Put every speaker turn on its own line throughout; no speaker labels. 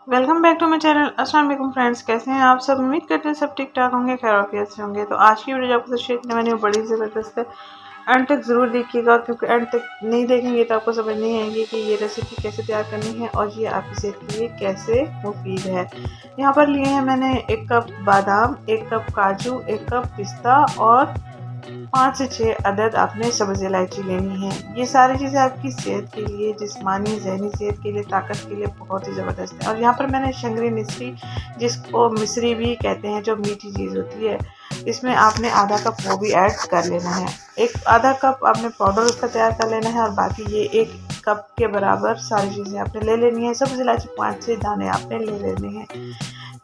Welcome back to my channel. अस्सलाम वालेकुम friends, कैसे हैं आप सब। उम्मीद करते हैं सब ठीक ठाक होंगे, खैर आफियत से होंगे। तो आज की वीडियो आपको शेयर करने वाली हूँ, बड़ी ज़बरदस्त है। एंड तक ज़रूर देखिएगा, क्योंकि एंड तक नहीं देखेंगे तो आपको समझ नहीं आएगी कि ये रेसिपी कैसे तैयार करनी है और ये आपकी सेहत के लिए कैसे मुफीद है। यहाँ पर लिए हैं मैंने 1 कप बादाम, 1 कप काजू, 1 कप पिस्ता और 5 से 6 अदद आपने सब्ज़ इलायची लेनी है। ये सारी चीज़ें आपकी सेहत के लिए, जिस्मानी ज़हनी सेहत के लिए, ताकत के लिए बहुत ही ज़बरदस्त है। और यहाँ पर मैंने शंगरी मिश्री, जिसको मिश्री भी कहते हैं, जो मीठी चीज़ होती है, इसमें आपने आधा कप वो भी ऐड कर लेना है। आधा कप आपने पाउडर उसका तैयार कर लेना है और बाकी ये 1 कप के बराबर सारी चीज़ें आपने ले लेनी है। सब्ज़ इलायची 5 से दाने आपने ले लेने हैं।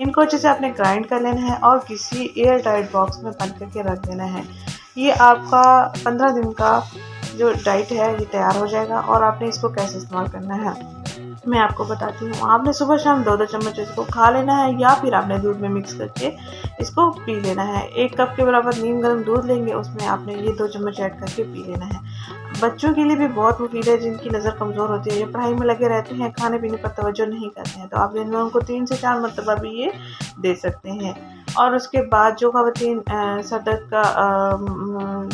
इनको अच्छे से आपने ग्राइंड कर लेना है और किसी एयर टाइट बॉक्स में बंद करके रख देना है। ये आपका 15 दिन का जो डाइट है ये तैयार हो जाएगा। और आपने इसको कैसे इस्तेमाल करना है मैं आपको बताती हूँ। आपने सुबह शाम 2-2 चम्मच इसको खा लेना है, या फिर आपने दूध में मिक्स करके इसको पी लेना है। 1 कप के बराबर नीम गर्म दूध लेंगे, उसमें आपने ये 2 चम्मच ऐड करके पी लेना है। बच्चों के लिए भी बहुत मुफीद है, जिनकी नज़र कमज़ोर होती है, ये पढ़ाई में लगे रहते हैं, खाने पीने पर तवज्जो नहीं करते हैं, तो आप दिन में उनको 3 से 4 मरतबा भी ये दे सकते हैं। और उसके बाद जो ख़वातीन सर दर्द का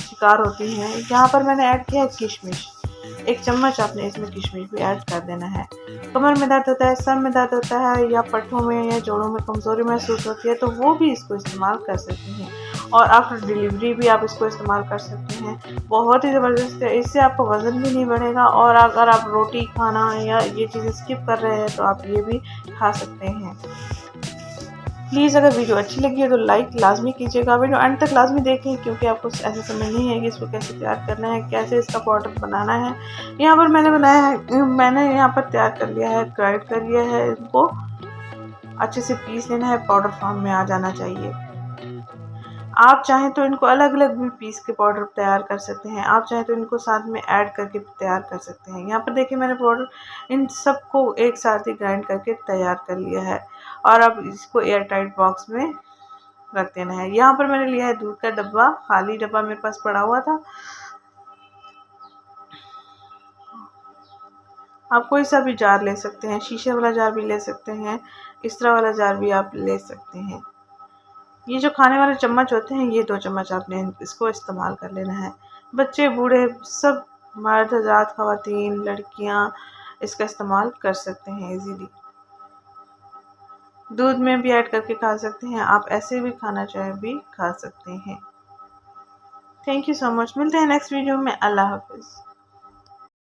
शिकार होती हैं, यहाँ पर मैंने ऐड किया है किशमिश। 1 चम्मच आपने इसमें किशमिश भी ऐड कर देना है। कमर में दर्द होता है, सर में दर्द होता है, या पट्टों में या जोड़ों में कमज़ोरी महसूस होती है, तो वो भी इसको इस्तेमाल कर सकते हैं। और आफ्टर डिलीवरी भी आप इसको इस्तेमाल कर सकते हैं। बहुत ही ज़बरदस्त है, इससे आपका वज़न भी नहीं बढ़ेगा। और अगर आप रोटी खाना या ये चीज़ें स्किप कर रहे हैं तो आप ये भी खा सकते हैं। प्लीज़ अगर वीडियो अच्छी लगी है तो लाइक लाजमी कीजिएगा। वीडियो एंड तक लाजमी देखें, क्योंकि आपको ऐसा समझ नहीं है कि इसको कैसे तैयार करना है, कैसे इसका पाउडर बनाना है। यहाँ पर मैंने बनाया है, मैंने यहाँ पर तैयार कर लिया है, ग्राइंड कर लिया है। इनको अच्छे से पीस लेना है, पाउडर फॉर्म में आ जाना चाहिए। आप चाहें तो इनको अलग अलग भी पीस के पाउडर तैयार कर सकते हैं, आप चाहें तो इनको साथ में ऐड करके तैयार कर सकते हैं। यहाँ पर देखिए मैंने पाउडर इन सबको एक साथ ही ग्राइंड करके तैयार कर लिया है। और अब इसको एयर टाइट बॉक्स में रख देना है। यहाँ पर मैंने लिया है दूध का डब्बा, खाली डब्बा मेरे पास पड़ा हुआ था। आप कोई सा भी जार ले सकते हैं, शीशे वाला जार भी ले सकते हैं, इस तरह वाला जार भी आप ले सकते हैं। ये जो खाने वाले चम्मच होते हैं, ये 2 चम्मच आपने इसको इस्तेमाल कर लेना है। बच्चे बूढ़े सब, मर्द हज़रात, ख़वातीन, लड़कियां इसका इस्तेमाल कर सकते हैं इजीली। दूध में भी ऐड करके खा सकते हैं, आप ऐसे भी खाना चाहे भी खा सकते हैं। Thank you so much. मिलते हैं नेक्स्ट वीडियो में। अल्लाह हाफ़िज़।